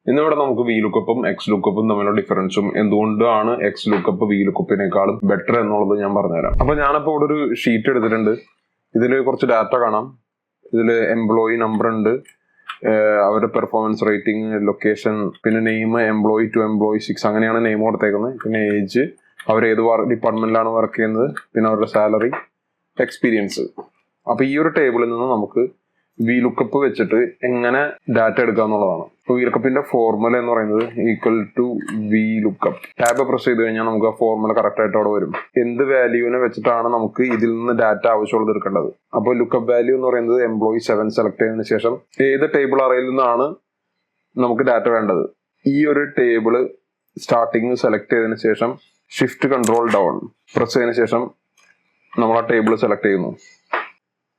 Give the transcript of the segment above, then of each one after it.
ഇന്നിവിടെ നമുക്ക് V ലുക്കപ്പും X ലുക്കപ്പും തമ്മിലുള്ള ഡിഫറൻസും എന്തുകൊണ്ടാണ് എക്സ് ലുക്കപ്പ് വി ലുക്കപ്പിനേക്കാളും ബെറ്റർ എന്നുള്ളത് ഞാൻ പറഞ്ഞുതരാം. അപ്പൊ ഞാനിപ്പോ ഇവിടെ ഒരു ഷീറ്റ് എടുത്തിട്ടുണ്ട്. ഇതിൽ കുറച്ച് ഡാറ്റ കാണാം. ഇതിൽ എംപ്ലോയി നമ്പർ ഉണ്ട്, അവരുടെ പെർഫോമൻസ് റേറ്റിംഗ്, ലൊക്കേഷൻ, പിന്നെ നെയിം എംപ്ലോയി 2, എംപ്ലോയി 6 അങ്ങനെയാണ് നെയിം കൊടുത്തേക്കുന്നത്. പിന്നെ ഏജ്, അവർ ഏത് ഡിപ്പാർട്ട്മെന്റിലാണ് വർക്ക് ചെയ്യുന്നത്, പിന്നെ അവരുടെ സാലറി, എക്സ്പീരിയൻസ്. അപ്പൊ ഈ ഒരു ടേബിളിൽ നിന്ന് നമുക്ക് വി ലുക്കപ്പ് വെച്ചിട്ട് എങ്ങനെ ഡാറ്റ എടുക്കുക എന്നുള്ളതാണ്. ഇപ്പൊ വി ലുക്കപ്പിന്റെ ഫോർമുല എന്ന് പറയുന്നത് equal to V lookup. Tab press ചെയ്ത് കഴിഞ്ഞാൽ നമുക്ക് ആ ഫോർമുല കറക്റ്റ് ആയിട്ട് അവിടെ വരും. എന്ത് വാല്യൂവിനെ വെച്ചിട്ടാണ് നമുക്ക് ഇതിൽ നിന്ന് ഡാറ്റ ആവശ്യമുള്ളത് എടുക്കേണ്ടത്. അപ്പോൾ ലുക്കപ്പ് വാല്യൂ എന്ന് പറയുന്നത് എംപ്ലോയി 7 സെലക്ട് ചെയ്തതിനു ശേഷം ഏത് ടേബിൾ അറയിൽ നിന്നാണ് നമുക്ക് ഡാറ്റ വേണ്ടത്, ഈ ഒരു ടേബിള് സ്റ്റാർട്ടിങ് സെലക്ട് ചെയ്തതിനു ശേഷം ഷിഫ്റ്റ് കൺട്രോൾ ഡൗൺ പ്രസ് ചെയ്തതിനു ശേഷം നമ്മൾ ആ ടേബിൾ സെലക്ട് ചെയ്യുന്നു.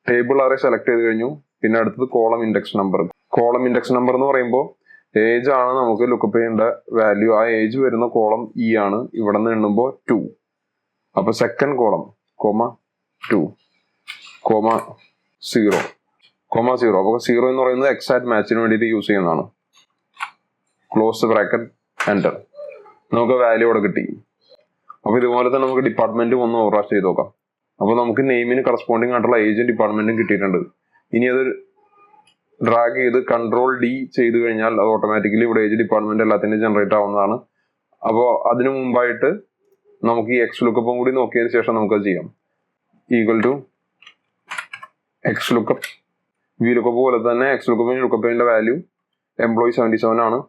ടേബിൾ അറേ സെലക്ട് ചെയ്ത് കഴിഞ്ഞു. പിന്നെ അടുത്തത് column index number. Column index number എന്ന് പറയുമ്പോൾ ഏജ് ആണ് നമുക്ക് ലുക്കപ്പ് ചെയ്യേണ്ട വാല്യൂ. ആ ഏജ് വരുന്ന കോളം ഇ ആണ്. ഇവിടെ നിന്ന് എണ്ണുമ്പോൾ 2. അപ്പൊ സെക്കൻഡ് കോളം (2, 0, 0). അപ്പൊ 0 എന്ന് പറയുന്നത് എക്സാക്ട് മാച്ചിന് വേണ്ടിയിട്ട് യൂസ് ചെയ്യുന്നതാണ്. Close bracket, enter. നമുക്ക് വാല്യൂ അവിടെ കിട്ടി. അപ്പൊ ഇതുപോലെ തന്നെ നമുക്ക് ഡിപ്പാർട്ട്മെന്റ് ഒന്ന് ഓവറാഷ് ചെയ്ത് നോക്കാം. അപ്പൊ നമുക്ക് നെയിമിന് കറസ്പോണ്ടിങ് ആയിട്ടുള്ള ഏജും ഡിപ്പാർട്ട്മെന്റും കിട്ടിയിട്ടുണ്ട്. ഇനി അത് ഡ്രാഗ് ചെയ്ത് കൺട്രോൾ ഡി ചെയ്ത് കഴിഞ്ഞാൽ അത് ഓട്ടോമാറ്റിക്കലി ഇവിടെ ഏജ്, ഡിപ്പാർട്ട്മെന്റ് എല്ലാത്തിനും ജനറേറ്റ് ആവുന്നതാണ്. അപ്പോൾ അതിനു മുമ്പായിട്ട് നമുക്ക് ഈ എക്സ് ലുക്കപ്പും കൂടി നോക്കിയതിന് ശേഷം നമുക്കത് ചെയ്യാം. Equal to X lookup. V lookup പോലെ തന്നെ എക്സ് ലുക്കപ്പിന് ലുക്കപ്പിന്റെ വാല്യൂ എംപ്ലോയി 77 ആണ്.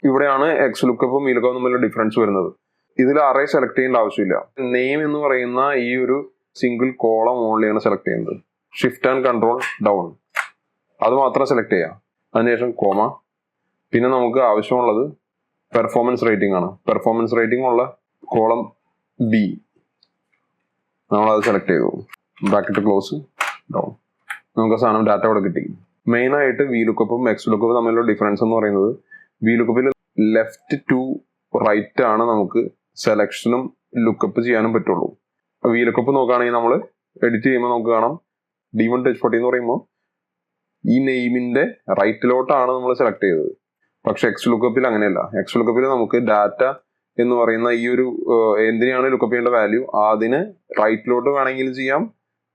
ഇവിടെയാണ് എക്സ് ലുക്കപ്പും വി ലുക്കപ്പും തമ്മിലുള്ള ഡിഫറൻസ് വരുന്നത്. ഇതിൽ അറേ സെലക്ട് ചെയ്യേണ്ട ആവശ്യമില്ല. നെയിം എന്ന് പറയുന്ന ഈ ഒരു സിംഗിൾ കോളം ഓൺലിയാണ് സെലക്ട് ചെയ്യുന്നത്. ഷിഫ്റ്റ് ആൻഡ് കൺട്രോൾ ഡൗൺ അത് മാത്രം സെലക്ട് ചെയ്യാം. അതിനുശേഷം പിന്നെ നമുക്ക് ആവശ്യമുള്ളത് പെർഫോമൻസ് റേറ്റിംഗ് ആണ്. പെർഫോമൻസ് റേറ്റിംഗ് ഉള്ള കോളം ബി നമ്മളത് സെലക്ട് ചെയ്തു. Bracket close down. നമുക്ക് സാധനം ഡാറ്റ അവിടെ കിട്ടി. മെയിൻ ആയിട്ട് വി ലുക്കപ്പും എക്സ് ലുക്കപ്പും തമ്മിലുള്ള ഡിഫറൻസ് എന്ന് പറയുന്നത് വി ലുക്കപ്പിൽ ലെഫ്റ്റ് ടു റൈറ്റ് ആണ് നമുക്ക് സെലക്ഷനും ലുക്കപ്പ് ചെയ്യാനും പറ്റുള്ളൂ. വി ലുക്കപ്പ് നോക്കുകയാണെങ്കിൽ നമ്മൾ എഡിറ്റ് ചെയ്യുമ്പോൾ നമുക്ക് കാണാം D1 Touch 40 എന്ന് പറയുമ്പോൾ ഈ നെയിമിന്റെ റൈറ്റിലോട്ടാണ് നമ്മൾ സെലക്ട് ചെയ്തത്. പക്ഷെ എക്സ് ലുക്കപ്പിൽ അങ്ങനെയല്ല. എക്സ് ലുക്കപ്പിൽ നമുക്ക് ഡാറ്റ എന്ന് പറയുന്ന ഈ ഒരു എന്തിനാണ് ലുക്കപ്പ് ചെയ്യേണ്ട വാല്യൂ അതിന് റൈറ്റിലോട്ട് വേണമെങ്കിലും ചെയ്യാം,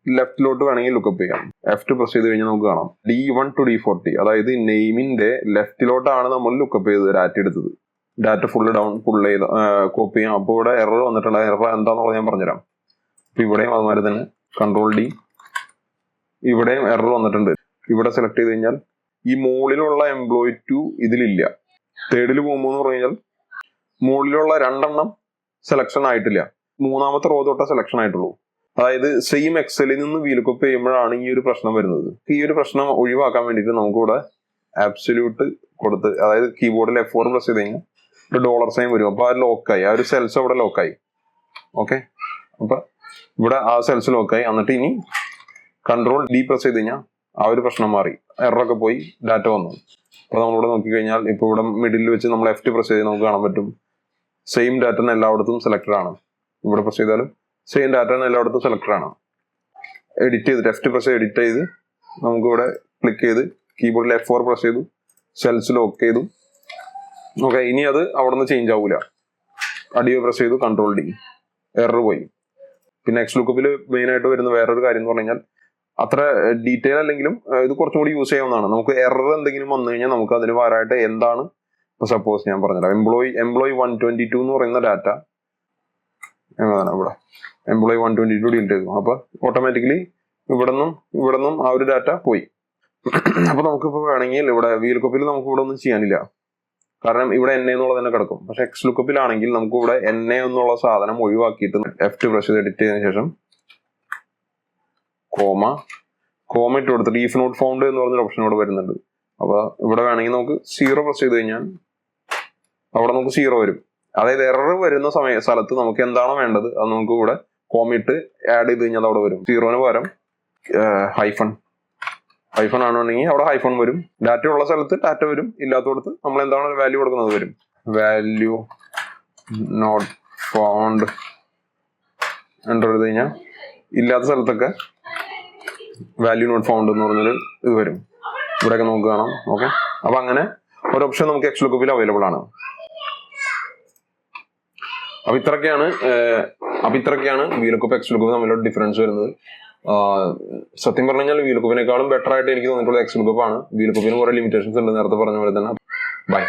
ലെഫ്റ്റിലോട്ട് വേണമെങ്കിൽ ലുക്കപ്പ് ചെയ്യാം. F2 പ്രസ് ചെയ്ത് കഴിഞ്ഞാൽ നമുക്ക് കാണാം D1 to D40, അതായത് നെയിമിന്റെ ലെഫ്റ്റിലോട്ടാണ് നമ്മൾ ലുക്കപ്പ് ചെയ്തത്, ഡാറ്റ എടുത്തത്. ഡാറ്റ ഫുൾ ചെയ്ത് കോപ്പി ചെയ്യാം. അപ്പോൾ ഇവിടെ എറർ വന്നിട്ടുണ്ട്. എറർ എന്താണെന്നുള്ളത് ഞാൻ പറഞ്ഞുതരാം. അപ്പൊ ഇവിടെയും അതുമാതിരി തന്നെ കൺട്രോൾ ഡി. ഇവിടെയും എറർ വന്നിട്ടുണ്ട്. ഇവിടെ സെലക്ട് ചെയ്ത് കഴിഞ്ഞാൽ ഈ മുകളിലുള്ള എംപ്ലോയി 2 ഇതിലില്ല. തേർഡിൽ പോകുമ്പോൾ എന്ന് പറഞ്ഞു കഴിഞ്ഞാൽ മുകളിലുള്ള 2 എണ്ണം സെലക്ഷൻ ആയിട്ടില്ല. മൂന്നാമത്തെ റോ തൊട്ട സെലക്ഷൻ ആയിട്ടുള്ളൂ. അതായത് സെയിം എക്സലിൽ നിന്ന് വി ലുക്കപ്പ് ചെയ്യുമ്പോഴാണ് ഈ ഒരു പ്രശ്നം വരുന്നത്. ഈ ഒരു പ്രശ്നം ഒഴിവാക്കാൻ വേണ്ടിയിട്ട് നമുക്കിവിടെ ആബ്സല്യൂട്ട് കൊടുത്ത്, അതായത് കീബോർഡിൽ F4 പ്രസ് ചെയ്ത് കഴിഞ്ഞാൽ ഒരു ഡോളർ സൈൻ വരും. അപ്പൊ ആ ലോക്കായി, ആ ഒരു സെൽസ് അവിടെ ലോക്കായി. ഓക്കെ, അപ്പൊ ഇവിടെ ആ സെൽസ് ലോക്കായി. എന്നിട്ട് ഇനി കൺട്രോൾ ഡി പ്രസ് ചെയ്ത് കഴിഞ്ഞാൽ ആ ഒരു പ്രശ്നം മാറി, എററൊക്കെ പോയി, ഡാറ്റ വന്നു. അപ്പൊ നമ്മളിവിടെ നോക്കിക്കഴിഞ്ഞാൽ ഇപ്പൊ ഇവിടെ മിഡിൽ വെച്ച് നമ്മൾ F2 പ്രസ് ചെയ്ത് നമുക്ക് കാണാൻ പറ്റും സെയിം ഡാറ്റ എല്ലായിടത്തും സെലക്ടഡ് ആണ്. ഇവിടെ പ്രസ് ചെയ്താലും സെയിം ഡാറ്റ എല്ലായിടത്തും സെലക്ടഡ് ആണ്. എഡിറ്റ് ചെയ്തിട്ട് F2 പ്രസ് എഡിറ്റ് ചെയ്ത് നമുക്കിവിടെ ക്ലിക്ക് ചെയ്ത് കീബോർഡിൽ F4 പ്രസ് ചെയ്തു, സെൽസ് ലോക്ക് ചെയ്തു. ഓക്കെ, ഇനി അത് അവിടെ നിന്ന് ചേഞ്ച് ആവൂല. അടിയോ പ്രസ് ചെയ്തു, കൺട്രോൾ ഡി, എറർ പോയി. പിന്നെ എക്സ് ലുക്കപ്പിൽ മെയിൻ ആയിട്ട് വരുന്ന വേറൊരു കാര്യം എന്ന് പറഞ്ഞു കഴിഞ്ഞാൽ അത്ര ഡീറ്റെയിൽ അല്ലെങ്കിലും ഇത് കുറച്ചും കൂടി യൂസ് ചെയ്യാവുന്നതാണ്. നമുക്ക് എറർ എന്തെങ്കിലും വന്നു കഴിഞ്ഞാൽ നമുക്ക് അതിന് പകരമായിട്ട് എന്താണ്, ഇപ്പൊ സപ്പോസ് ഞാൻ പറഞ്ഞുതരാം, എംപ്ലോയി 122 എന്ന് പറയുന്ന ഡാറ്റ ഇവിടെ എംപ്ലോയി 122 ഡിലീറ്റ് ചെയ്തു. അപ്പൊ ഓട്ടോമാറ്റിക്കലി ഇവിടെ നിന്നും ആ ഒരു ഡാറ്റ പോയി. അപ്പൊ നമുക്കിപ്പോ വേണമെങ്കിൽ ഇവിടെ വി ലുക്കപ്പിൽ നമുക്ക് ഇവിടെ ഒന്നും ചെയ്യാനില്ല, കാരണം ഇവിടെ NA എന്നുള്ളത് തന്നെ കിടക്കും. പക്ഷെ എക്സ് ലുക്കപ്പിലാണെങ്കിൽ നമുക്ക് ഇവിടെ NA എന്നുള്ള സാധനം ഒഴിവാക്കിയിട്ട് F2 പ്രസ് ചെയ്ത് എഡിറ്റ് ചെയ്തതിനു ശേഷം കോമ ഇട്ട് കൊടുത്തിട്ട് ഈഫ് നോട്ട് ഫൗണ്ട് എന്ന് പറഞ്ഞൊരു ഓപ്ഷൻ ഇവിടെ വരുന്നുണ്ട്. അപ്പൊ ഇവിടെ വേണമെങ്കിൽ നമുക്ക് 0 പ്രസ് ചെയ്ത് കഴിഞ്ഞാൽ അവിടെ നമുക്ക് 0 വരും. അതായത് എറർ വരുന്ന സ്ഥലത്ത് നമുക്ക് എന്താണോ വേണ്ടത് അത് നമുക്ക് ഇവിടെ കോമിട്ട് ആഡ് ചെയ്ത് കഴിഞ്ഞാൽ അവിടെ വരും. 0ന് പകരം ഹൈഫൺ ആണെന്നുണ്ടെങ്കിൽ അവിടെ ഹൈഫൺ വരും. ഡാറ്റ ഉള്ള സ്ഥലത്ത് ഡാറ്റ വരും, ഇല്ലാത്തടത്ത് നമ്മൾ എന്താണ് വാല്യൂ കൊടുക്കുന്നത് വരും. വാല്യൂ നോട്ട് ഫൗണ്ട് എൻ്റർ ചെയ്ത് കഴിഞ്ഞാൽ ഇല്ലാത്ത സ്ഥലത്തൊക്കെ വാല്യൂ നോട്ട് ഫൗണ്ട് എന്ന് പറഞ്ഞൊരു ഇത് വരും. ഇവിടെയൊക്കെ നമുക്ക് കാണാം. ഓക്കെ, അപ്പൊ അങ്ങനെ ഒരു ഓപ്ഷൻ നമുക്ക് എക്സ് ലുക്കപ്പിൽ അവൈലബിൾ ആണ്. അപ്പൊ ഇത്രയൊക്കെയാണ് വി ലുക്കപ്പ് എക്സ് ലുക്കപ്പ് തമ്മിലുള്ള ഡിഫറൻസ് വരുന്നത്. സത്യം പറഞ്ഞു കഴിഞ്ഞാൽ വി ലുക്കപ്പിനേക്കാളും ബെറ്റർ ആയിട്ട് എനിക്ക് തോന്നിയിട്ടുള്ള എക്സ് ലുക്കപ്പ് ആണ്. വി ലുക്കപ്പിന് കുറെ ലിമിറ്റേഷൻസ് ഉണ്ട്, നേരത്തെ പറഞ്ഞ പോലെ തന്നെ. ബൈ.